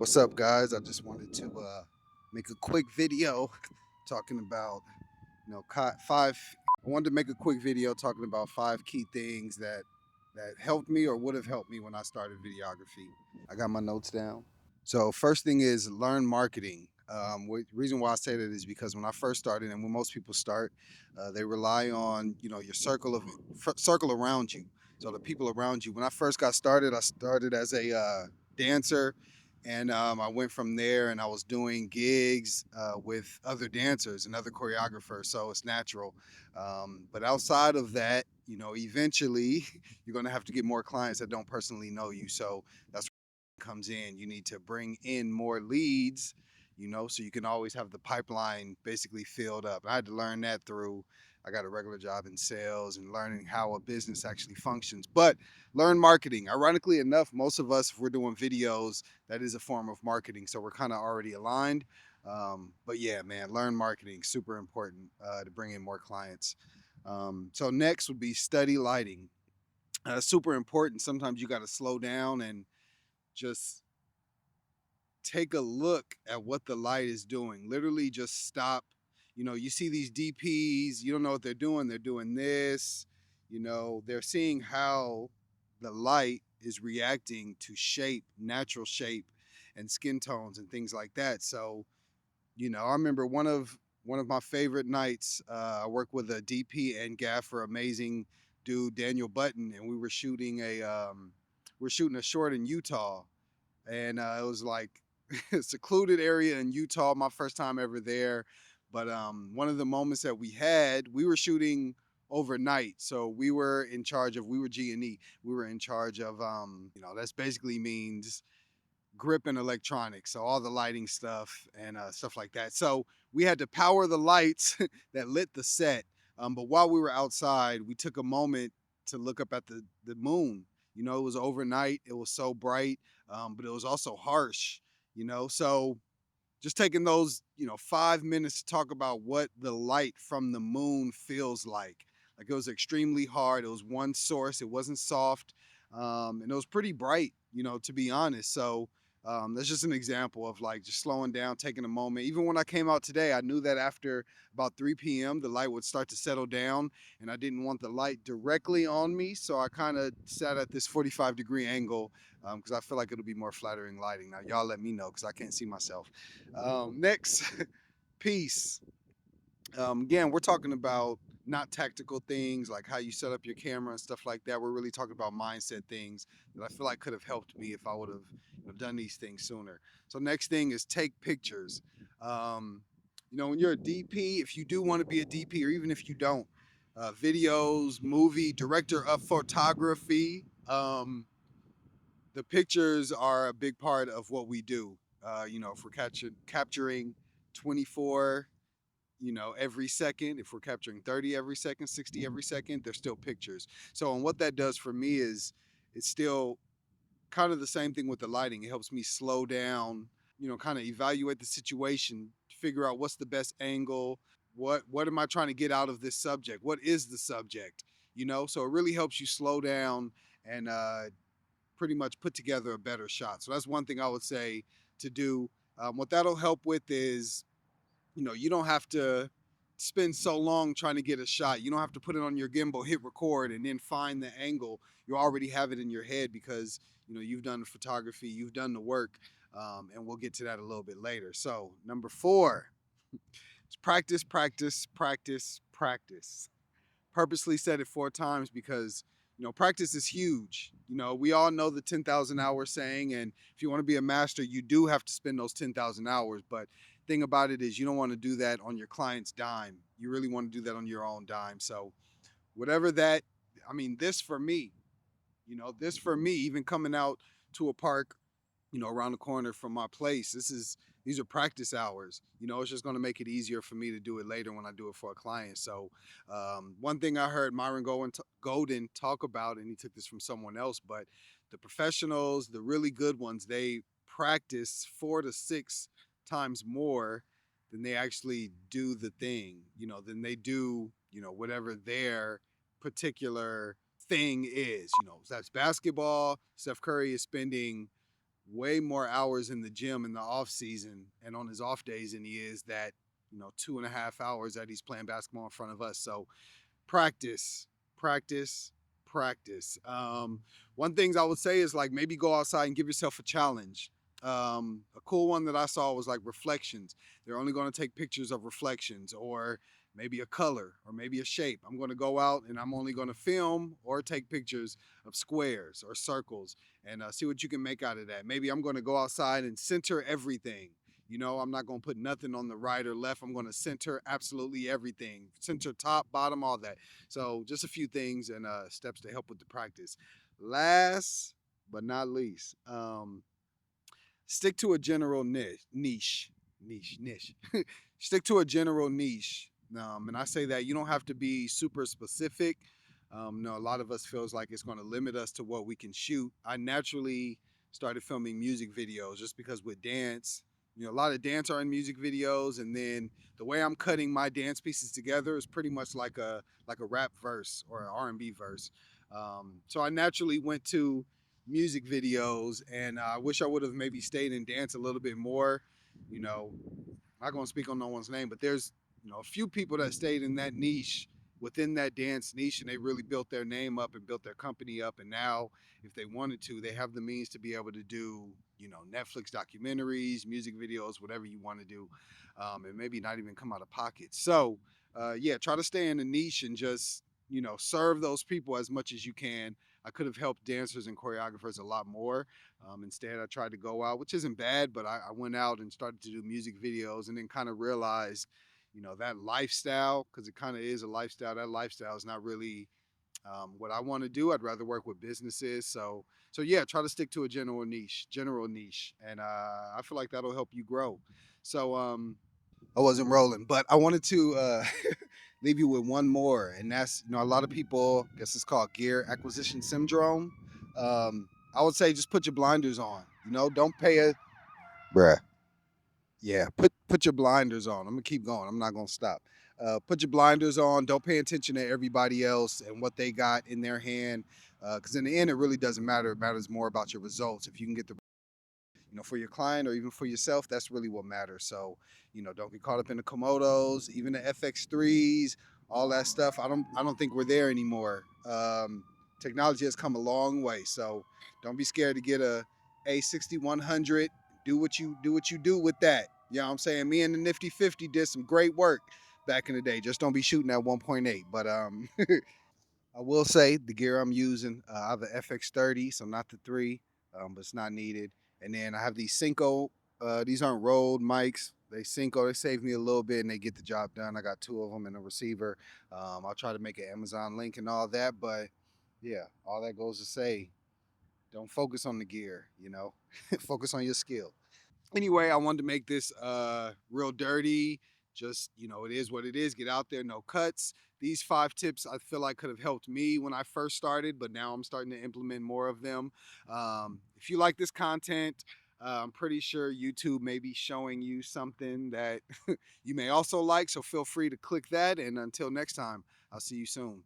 What's up, guys? I just wanted to make a quick video talking about, five. I wanted to make a quick video talking about 5 key things that helped me or would have helped me when I started videography. I got my notes down. So first thing is learn marketing. Reason why I say that is because when I first started, and when most people start, they rely on your circle around you. So the people around you. When I first got started, I started as a dancer, and I went from there, and I was doing gigs with other dancers and other choreographers. So it's natural. But outside of that, eventually you're going to have to get more clients that don't personally know you. So that's comes in. You need to bring in more leads, so you can always have the pipeline basically filled up. I had to learn that through I got a regular job in sales and learning how a business actually functions. But learn marketing. Ironically enough, most of us, if we're doing videos, that is a form of marketing. So we're kind of already aligned. But yeah, man, learn marketing, super important to bring in more clients. So next would be study lighting. Super important. Sometimes you got to slow down and just take a look at what the light is doing. Literally just stop. You see these DPs, you don't know what they're doing. They're doing this, they're seeing how the light is reacting to shape, natural shape and skin tones and things like that. So, I remember one of my favorite nights, I worked with a DP and gaffer, amazing dude, Daniel Button, and we're shooting a short in Utah, and it was like a secluded area in Utah. My first time ever there, but one of the moments that we were shooting overnight, so we were in charge of. We were G&E. We were in charge of. That's basically means grip and electronics, so all the lighting stuff and stuff like that. So we had to power the lights that lit the set. But while we were outside, we took a moment to look up at the moon. It was overnight. It was so bright, but it was also harsh. So just taking those 5 minutes to talk about what the light from the moon feels like. Like, it was extremely hard. It was one source. It wasn't soft, and it was pretty bright, to be honest. So that's just an example of like just slowing down, taking a moment. Even when I came out today, I knew that after about 3 p.m. the light would start to settle down, and I didn't want the light directly on me, so I kind of sat at this 45-degree angle because I feel like it'll be more flattering lighting. Now, y'all let me know because I can't see myself. Next, peace. Again, we're talking about not tactical things like how you set up your camera and stuff like that. We're really talking about mindset things that I feel like could have helped me if I would have done these things sooner. So next thing is take pictures. When you're a DP, if you do want to be a DP, or even if you don't, videos, movie, director of photography, the pictures are a big part of what we do. If we're capturing 24 every second, if we're capturing 30 every second, 60 every second, they're still pictures. So, and what that does for me is it's still kind of the same thing with the lighting. It helps me slow down, kind of evaluate the situation, figure out what's the best angle, what am I trying to get out of this subject? What is the subject? So it really helps you slow down and pretty much put together a better shot. So that's one thing I would say to do. What that'll help with is you don't have to spend so long trying to get a shot. You don't have to put it on your gimbal, hit record, and then find the angle. You already have it in your head because you've done the photography, you've done the work, and we'll get to that a little bit later. So number 4 is practice, practice, practice, practice. Purposely said it 4 times because practice is huge. We all know the 10,000 hour saying, and if you want to be a master, you do have to spend those 10,000 hours. But thing about it is you don't want to do that on your client's dime. You really want to do that on your own dime. So whatever that, this for me, even coming out to a park around the corner from my place. These are practice hours. It's just going to make it easier for me to do it later when I do it for a client. So, one thing I heard Myron Golden talk about, and he took this from someone else, but the professionals, the really good ones, they practice 4 to 6 times more than they actually do the thing. Than they do, whatever their particular thing is. That's basketball. Steph Curry is spending way more hours in the gym in the off season and on his off days than he is that, 2.5 hours that he's playing basketball in front of us. So practice, practice, practice. One things I would say is like maybe go outside and give yourself a challenge. A cool one that I saw was like reflections. They're only going to take pictures of reflections or maybe a color or maybe a shape. I'm going to go out and I'm only going to film or take pictures of squares or circles and see what you can make out of that. Maybe I'm going to go outside and center everything. I'm not going to put nothing on the right or left. I'm going to center absolutely everything. Center top, bottom, all that. So just a few things and steps to help with the practice. Last but not least, stick to a general niche. Stick to a general niche. And I say that you don't have to be super specific. No, a lot of us feels like it's going to limit us to what we can shoot. I naturally started filming music videos just because with dance, a lot of dance are in music videos, and then the way I'm cutting my dance pieces together is pretty much like a rap verse or an R&B verse. So I naturally went to music videos, and I wish I would have maybe stayed in dance a little bit more. You know, not gonna speak on no one's name, but there's a few people that stayed in that niche within that dance niche, and they really built their name up and built their company up. And now, if they wanted to, they have the means to be able to do Netflix documentaries, music videos, whatever you want to do, and maybe not even come out of pocket. So, yeah, try to stay in the niche and just serve those people as much as you can. I could have helped dancers and choreographers a lot more. Instead, I tried to go out, which isn't bad, but I went out and started to do music videos and then kind of realized, that lifestyle, because it kind of is a lifestyle, that lifestyle is not really what I want to do. I'd rather work with businesses. So yeah, try to stick to a general niche. And I feel like that'll help you grow. So, I wasn't rolling, but I wanted to leave you with one more, and that's a lot of people I guess it's called gear acquisition syndrome. I would say just put your blinders on. Don't pay a bruh. Yeah, put your blinders on. I'm gonna keep going. I'm not gonna stop. Put your blinders on. Don't pay attention to everybody else and what they got in their hand, because in the end, it really doesn't matter. It matters more about your results. If you can get the for your client or even for yourself, that's really what matters. So, don't get caught up in the Komodos, even the FX3s, all that stuff. I don't think we're there anymore. Technology has come a long way. So don't be scared to get A6100. Do what you do with that. You know what I'm saying? Me and the Nifty 50 did some great work back in the day. Just don't be shooting at 1.8. But I will say the gear I'm using, I have the FX30, so not the 3, but it's not needed. And then I have these Cinco. These aren't Rode mics. They Cinco. They save me a little bit and they get the job done. I got 2 of them and a receiver. I'll try to make an Amazon link and all that. But yeah, all that goes to say, don't focus on the gear, focus on your skill. Anyway, I wanted to make this real dirty. Just, it is what it is. Get out there, no cuts. These 5 tips I feel like could have helped me when I first started, but now I'm starting to implement more of them. If you like this content, I'm pretty sure YouTube may be showing you something that you may also like. So feel free to click that. And until next time, I'll see you soon.